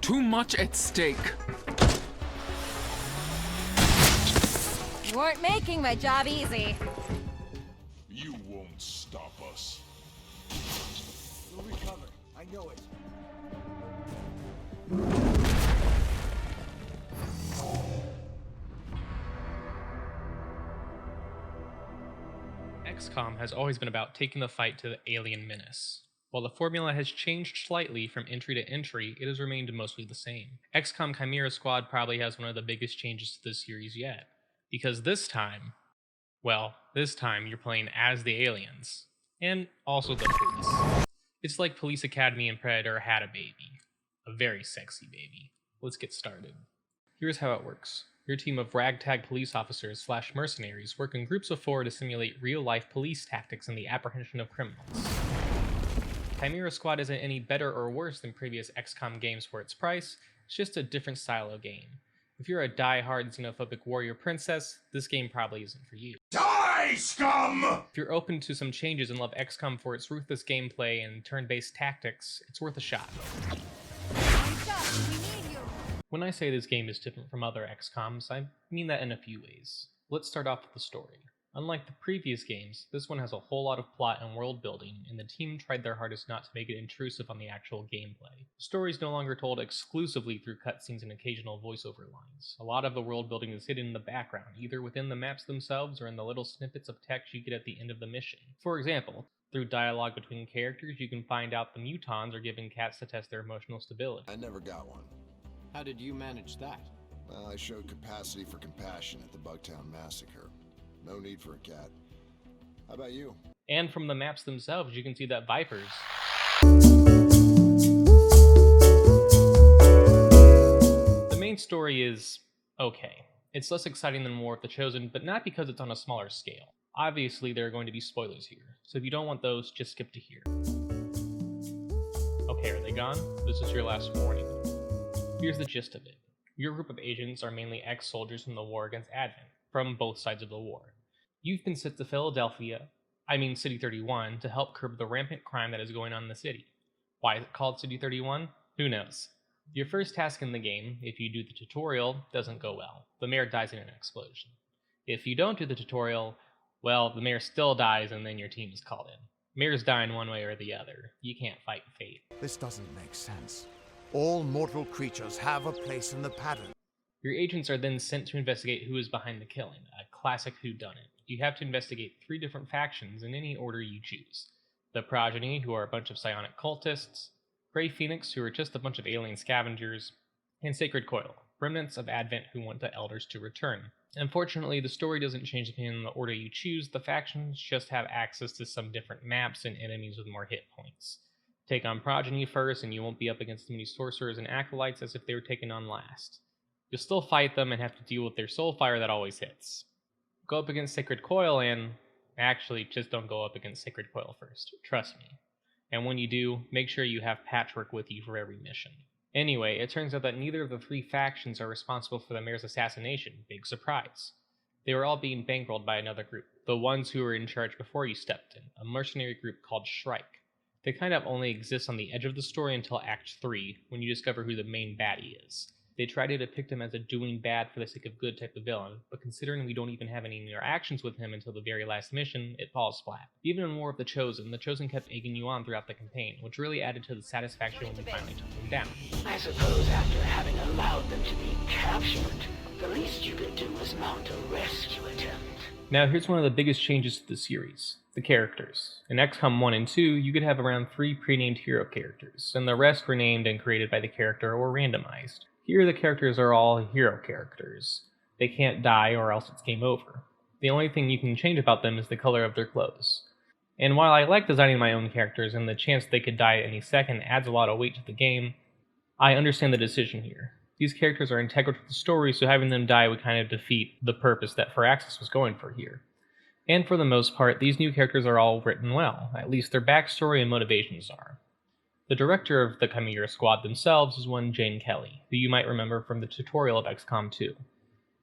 too much at stake. You weren't making my job easy. You won't stop us. We'll recover. I know it. XCOM has always been about taking the fight to the alien menace. While the formula has changed slightly from entry to entry, it has remained mostly the same. XCOM Chimera Squad probably has one of the biggest changes to this series yet, because this time you're playing as the aliens, and also the police. It's like Police Academy and Predator had a baby. A very sexy baby. Let's get started. Here's how it works. Your team of ragtag police officers / mercenaries work in groups of 4 to simulate real-life police tactics in the apprehension of criminals. Chimera Squad isn't any better or worse than previous XCOM games for its price, it's just a different style of game. If you're a die-hard xenophobic warrior princess, this game probably isn't for you. Die, scum! If you're open to some changes and love XCOM for its ruthless gameplay and turn-based tactics, it's worth a shot. When I say this game is different from other XCOMs, I mean that in a few ways. Let's start off with the story. Unlike the previous games, this one has a whole lot of plot and world building, and the team tried their hardest not to make it intrusive on the actual gameplay. The story is no longer told exclusively through cutscenes and occasional voiceover lines. A lot of the world building is hidden in the background, either within the maps themselves or in the little snippets of text you get at the end of the mission. For example, through dialogue between characters, you can find out the mutons are given cats to test their emotional stability. I never got one. How did you manage that? Well, I showed capacity for compassion at the Bugtown Massacre. No need for a cat. How about you? And from the maps themselves, you can see that Vipers The main story is okay. It's less exciting than War of the Chosen, but not because it's on a smaller scale. Obviously, there are going to be spoilers here, so if you don't want those, just skip to here. Okay, are they gone? This is your last warning. Here's the gist of it. Your group of agents are mainly ex-soldiers from the war against Advent, from both sides of the war. You've been sent to City 31, to help curb the rampant crime that is going on in the city. Why is it called City 31? Who knows? Your first task in the game, if you do the tutorial, doesn't go well. The mayor dies in an explosion. If you don't do the tutorial, well, the mayor still dies and then your team is called in. Mayors die in one way or the other. You can't fight fate. This doesn't make sense. All mortal creatures have a place in the pattern. Your agents are then sent to investigate who is behind the killing, a classic whodunit. You have to investigate 3 different factions in any order you choose. The Progeny, who are a bunch of psionic cultists, Grey Phoenix, who are just a bunch of alien scavengers, and Sacred Coil, remnants of Advent who want the Elders to return. Unfortunately, the story doesn't change depending on the order you choose, the factions just have access to some different maps and enemies with more hit points. Take on Progeny first, and you won't be up against as many sorcerers and acolytes as if they were taken on last. You'll still fight them and have to deal with their soul fire that always hits. Go up against Sacred Coil and... actually, just don't go up against Sacred Coil first. Trust me. And when you do, make sure you have Patchwork with you for every mission. Anyway, it turns out that neither of the 3 factions are responsible for the mayor's assassination. Big surprise. They were all being bankrolled by another group. The ones who were in charge before you stepped in. A mercenary group called Shrike. They kind of only exist on the edge of the story until Act 3, when you discover who the main baddie is. They try to depict him as a doing bad for the sake of good type of villain, but considering we don't even have any interactions with him until the very last mission, it falls flat. Even in War of the Chosen kept egging you on throughout the campaign, which really added to the satisfaction when you finally took him down. I suppose after having allowed them to be captured, the least you could do is mount a rescue attempt. Now here's one of the biggest changes to the series. The characters. In XCOM 1 and 2, you could have around 3 pre-named hero characters, and the rest were named and created by the character or randomized. Here the characters are all hero characters. They can't die or else it's game over. The only thing you can change about them is the color of their clothes. And while I like designing my own characters and the chance they could die at any second adds a lot of weight to the game, I understand the decision here. These characters are integral to the story, so having them die would kind of defeat the purpose that Firaxis was going for here. And for the most part, these new characters are all written well, at least their backstory and motivations are. The director of the Chimera Squad themselves is one Jane Kelly, who you might remember from the tutorial of XCOM 2.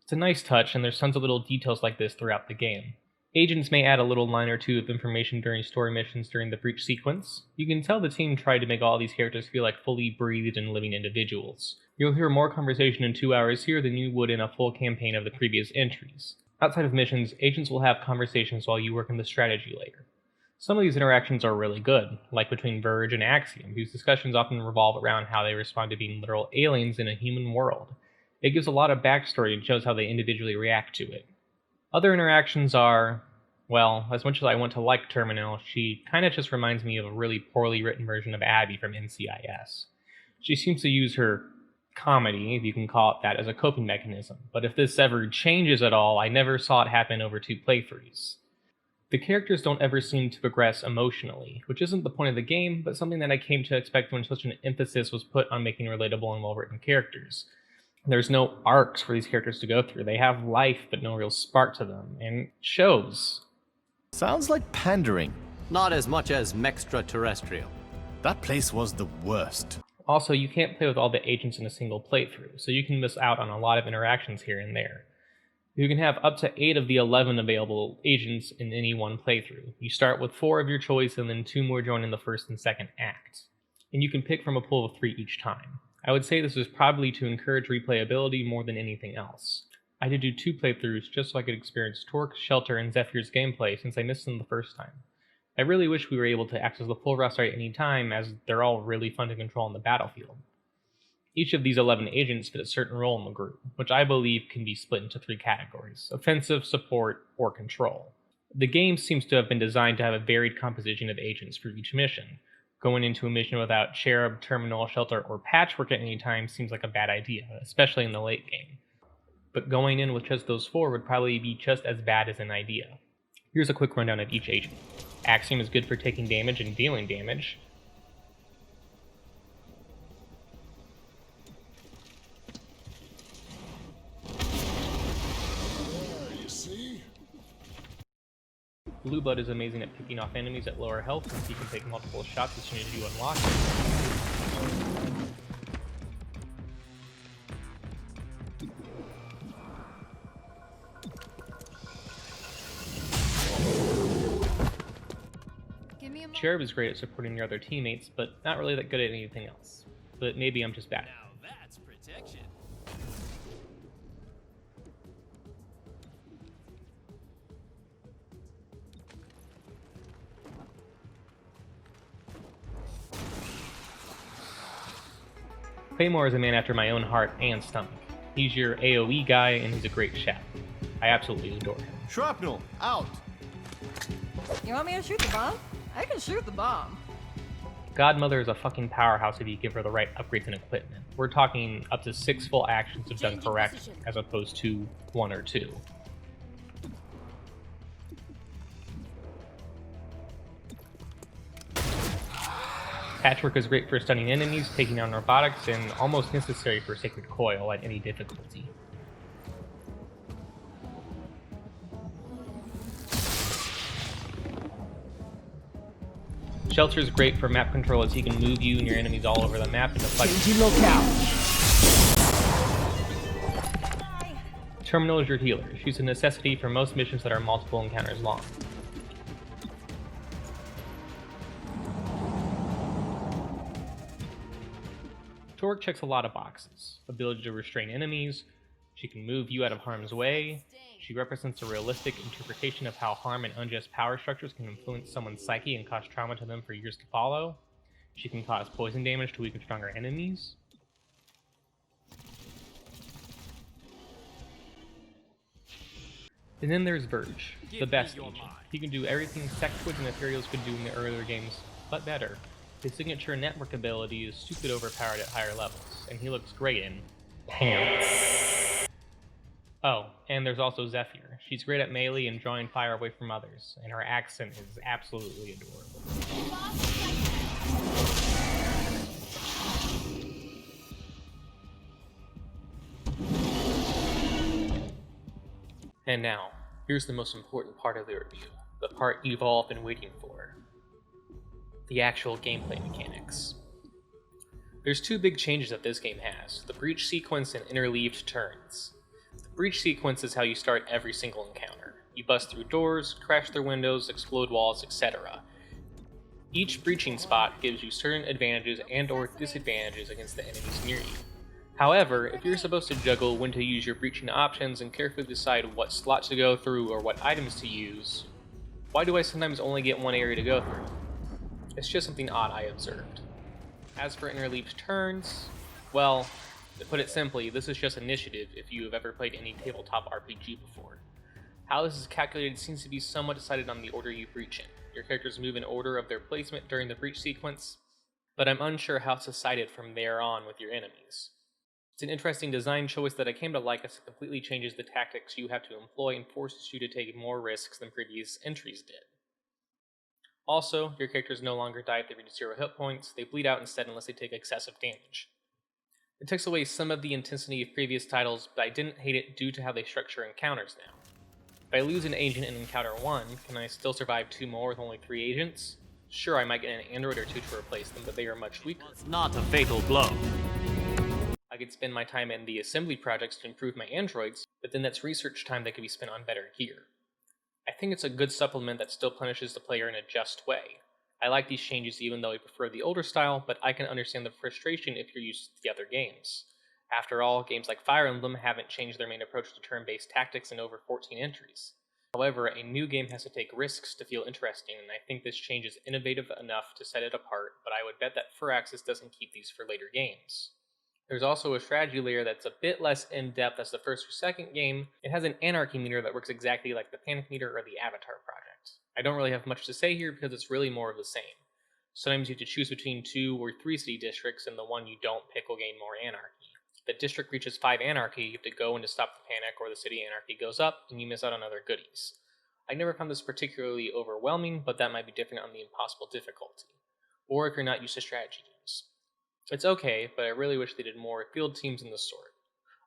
It's a nice touch, and there's tons of little details like this throughout the game. Agents may add a little line or two of information during story missions during the breach sequence. You can tell the team tried to make all these characters feel like fully breathed and living individuals. You'll hear more conversation in 2 hours here than you would in a full campaign of the previous entries. Outside of missions, agents will have conversations while you work in the strategy layer. Some of these interactions are really good, like between Verge and Axiom, whose discussions often revolve around how they respond to being literal aliens in a human world. It gives a lot of backstory and shows how they individually react to it. Other interactions are, well, as much as I want to like Terminal, she kinda just reminds me of a really poorly written version of Abby from NCIS. She seems to use her comedy, if you can call it that, as a coping mechanism, but if this ever changes at all, I never saw it happen over 2 playthroughs. The characters don't ever seem to progress emotionally, which isn't the point of the game, but something that I came to expect when such an emphasis was put on making relatable and well-written characters. There's no arcs for these characters to go through. They have life, but no real spark to them, and it shows. Sounds like pandering. Not as much as Mextraterrestrial. That place was the worst. Also, you can't play with all the agents in a single playthrough, so you can miss out on a lot of interactions here and there. You can have up to 8 of the 11 available agents in any one playthrough. You start with 4 of your choice and then 2 more join in the first and second act. And you can pick from a pool of 3 each time. I would say this was probably to encourage replayability more than anything else. I did do 2 playthroughs just so I could experience Torque, Shelter, and Zephyr's gameplay since I missed them the first time. I really wish we were able to access the full roster at any time, as they're all really fun to control on the battlefield. Each of these 11 agents fit a certain role in the group, which I believe can be split into 3 categories: offensive, support, or control. The game seems to have been designed to have a varied composition of agents for each mission. Going into a mission without Cherub, Terminal, Shelter, or Patchwork at any time seems like a bad idea, especially in the late game. But going in with just those 4 would probably be just as bad as an idea. Here's a quick rundown of each agent. Axiom is good for taking damage and dealing damage. Blue Blood is amazing at picking off enemies at lower health since he can take multiple shots as soon as you unlock him. Cherub is great at supporting your other teammates, but not really that good at anything else. But maybe I'm just bad. Now that's protection. Claymore is a man after my own heart and stomach. He's your AoE guy, and he's a great chef. I absolutely adore him. Shrapnel, out! You want me to shoot the bomb? I can shoot the bomb. Godmother is a fucking powerhouse if you give her the right upgrades and equipment. We're talking up to 6 full actions if done correct, as opposed to 1 or 2. Patchwork is great for stunning enemies, taking down robotics, and almost necessary for Sacred Coil at any difficulty. Shelter is great for map control as he can move you and your enemies all over the map and deflect. Changing locale. Terminal is your healer. She's a necessity for most missions that are multiple encounters long. Torque checks a lot of boxes. Ability to restrain enemies. She can move you out of harm's way. She represents a realistic interpretation of how harm and unjust power structures can influence someone's psyche and cause trauma to them for years to follow. She can cause poison damage to weaken stronger enemies. And then there's Verge, the best agent. He can do everything Sectoids and Ethereals could do in the earlier games, but better. His signature network ability is stupid overpowered at higher levels, and he looks great in pants. Oh, and there's also Zephyr. She's great at melee and drawing fire away from others, and her accent is absolutely adorable. And now, here's the most important part of the review, the part you've all been waiting for. The actual gameplay mechanics. There's 2 big changes that this game has, the breach sequence and interleaved turns. The breach sequence is how you start every single encounter. You bust through doors, crash through windows, explode walls, etc. Each breaching spot gives you certain advantages and or disadvantages against the enemies near you. However, if you're supposed to juggle when to use your breaching options and carefully decide what slots to go through or what items to use, why do I sometimes only get one area to go through? It's just something odd I observed. As for interleaved turns, well, to put it simply, this is just initiative if you have ever played any tabletop RPG before. How this is calculated seems to be somewhat decided on the order you breach in. Your characters move in order of their placement during the breach sequence, but I'm unsure how it's decided from there on with your enemies. It's an interesting design choice that I came to like as it completely changes the tactics you have to employ and forces you to take more risks than previous entries did. Also, your characters no longer die if they reach 0 hit points, they bleed out instead unless they take excessive damage. It takes away some of the intensity of previous titles, but I didn't hate it due to how they structure encounters now. If I lose an agent in encounter 1, can I still survive 2 more with only 3 agents? Sure, I might get an android or 2 to replace them, but they are much weaker. It's not a fatal blow. I could spend my time in the assembly projects to improve my androids, but then that's research time that could be spent on better gear. I think it's a good supplement that still punishes the player in a just way. I like these changes even though I prefer the older style, but I can understand the frustration if you're used to the other games. After all, games like Fire Emblem haven't changed their main approach to turn-based tactics in over 14 entries. However, a new game has to take risks to feel interesting, and I think this change is innovative enough to set it apart, but I would bet that Firaxis doesn't keep these for later games. There's also a strategy layer that's a bit less in-depth as the first or second game. It has an anarchy meter that works exactly like the Panic meter or the Avatar project. I don't really have much to say here because it's really more of the same. Sometimes you have to choose between 2 or 3 city districts, and the one you don't pick will gain more anarchy. If the district reaches 5 anarchy, you have to go in to stop the panic, or the city anarchy goes up, and you miss out on other goodies. I never found this particularly overwhelming, but that might be different on the impossible difficulty, or if you're not used to strategy games. It's okay, but I really wish they did more field teams in this sort.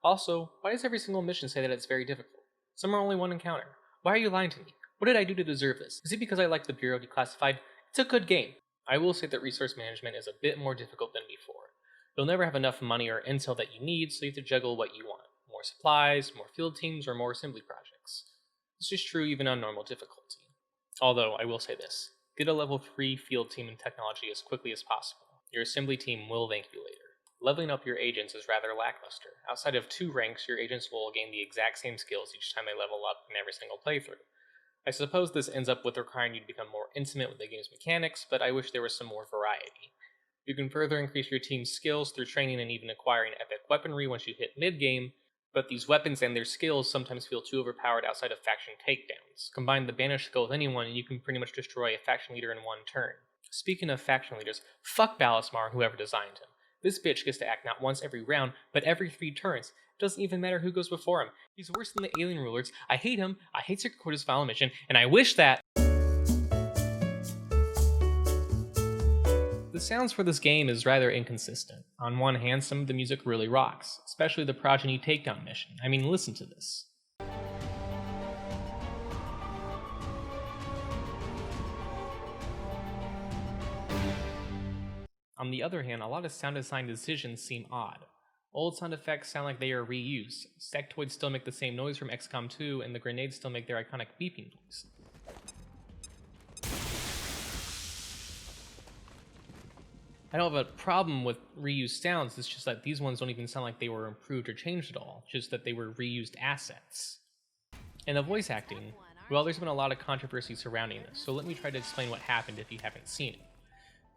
Also, why does every single mission say that it's very difficult? Some are only 1 encounter. Why are you lying to me? What did I do to deserve this? Is it because I like the Bureau Declassified? It's a good game. I will say that resource management is a bit more difficult than before. You'll never have enough money or intel that you need, so you have to juggle what you want. More supplies, more field teams, or more assembly projects. This is true even on normal difficulty. Although, I will say this. Get a level 3 field team in technology as quickly as possible. Your assembly team will thank you later. Leveling up your agents is rather lackluster. Outside of 2 ranks, your agents will gain the exact same skills each time they level up in every single playthrough. I suppose this ends up with requiring you to become more intimate with the game's mechanics, but I wish there was some more variety. You can further increase your team's skills through training and even acquiring epic weaponry once you hit mid-game, but these weapons and their skills sometimes feel too overpowered outside of faction takedowns. Combine the Banish skill with anyone and you can pretty much destroy a faction leader in 1 turn. Speaking of faction leaders, fuck Balismar and whoever designed him. This bitch gets to act not once every round, but every 3 turns. It doesn't even matter who goes before him. He's worse than the alien rulers. I hate him, I hate Secret Quarters Final Mission, and I wish that... The sounds for this game is rather inconsistent. On one hand, some of the music really rocks, especially the Progeny takedown mission. I mean, listen to this. On the other hand, a lot of sound design decisions seem odd. Old sound effects sound like they are reused. Sectoids still make the same noise from XCOM 2, and the grenades still make their iconic beeping noise. I don't have a problem with reused sounds, it's just that these ones don't even sound like they were improved or changed at all, just that they were reused assets. And the voice acting, well, there's been a lot of controversy surrounding this, so let me try to explain what happened if you haven't seen it.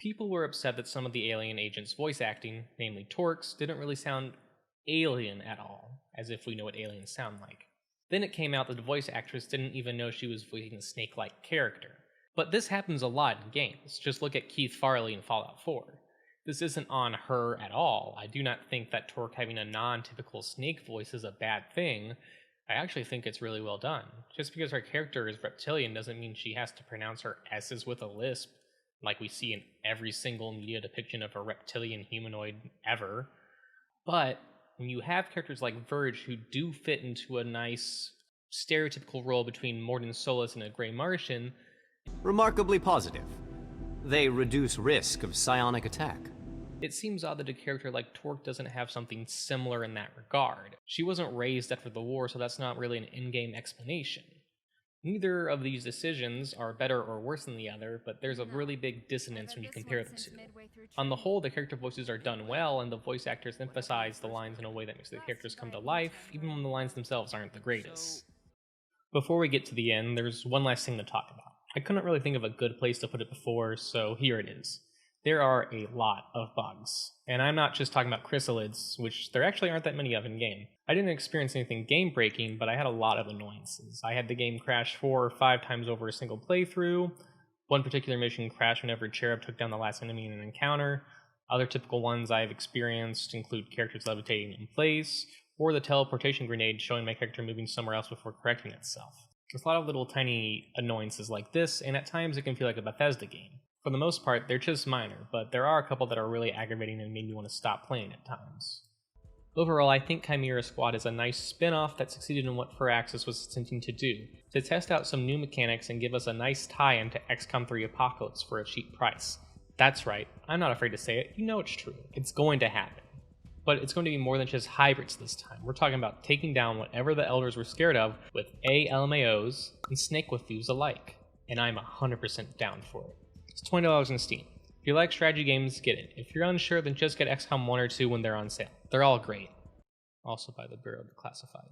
People were upset that some of the alien agents' voice acting, namely Torque's, didn't really sound alien at all, as if we know what aliens sound like. Then it came out that the voice actress didn't even know she was voicing a snake-like character. But this happens a lot in games, just look at Keith Farley in Fallout 4. This isn't on her at all. I do not think that Torque having a non-typical snake voice is a bad thing. I actually think it's really well done. Just because her character is reptilian doesn't mean she has to pronounce her S's with a lisp, like we see in every single media depiction of a reptilian humanoid ever. But when you have characters like Verge who do fit into a nice stereotypical role between Mordin Solus and a Grey Martian... Remarkably positive. They reduce risk of psionic attack. It seems odd that a character like Torque doesn't have something similar in that regard. She wasn't raised after the war, so that's not really an in-game explanation. Neither of these decisions are better or worse than the other, but there's a really big dissonance when you compare the two. On the whole, the character voices are done well, and the voice actors emphasize the lines in a way that makes the characters come to life, even when the lines themselves aren't the greatest. Before we get to the end, there's one last thing to talk about. I couldn't really think of a good place to put it before, so here it is. There are a lot of bugs. And I'm not just talking about chrysalids, which there actually aren't that many of in-game. I didn't experience anything game-breaking, but I had a lot of annoyances. I had the game crash 4 or 5 times over a single playthrough. One particular mission crashed whenever Cherub took down the last enemy in an encounter. Other typical ones I've experienced include characters levitating in place, or the teleportation grenade showing my character moving somewhere else before correcting itself. There's a lot of little tiny annoyances like this, and at times it can feel like a Bethesda game. For the most part, they're just minor, but there are a couple that are really aggravating and made me want to stop playing at times. Overall, I think Chimera Squad is a nice spin-off that succeeded in what Firaxis was attempting to do, to test out some new mechanics and give us a nice tie-in to XCOM 3 Apocalypse for a cheap price. That's right, I'm not afraid to say it, you know it's true, it's going to happen. But it's going to be more than just hybrids this time. We're talking about taking down whatever the elders were scared of with LMAOs and snake with thieves alike. And I'm 100% down for it. It's $20 on Steam. If you like strategy games, get it. If you're unsure, then just get XCOM 1 or 2 when they're on sale. They're all great. Also by the Bureau Declassified.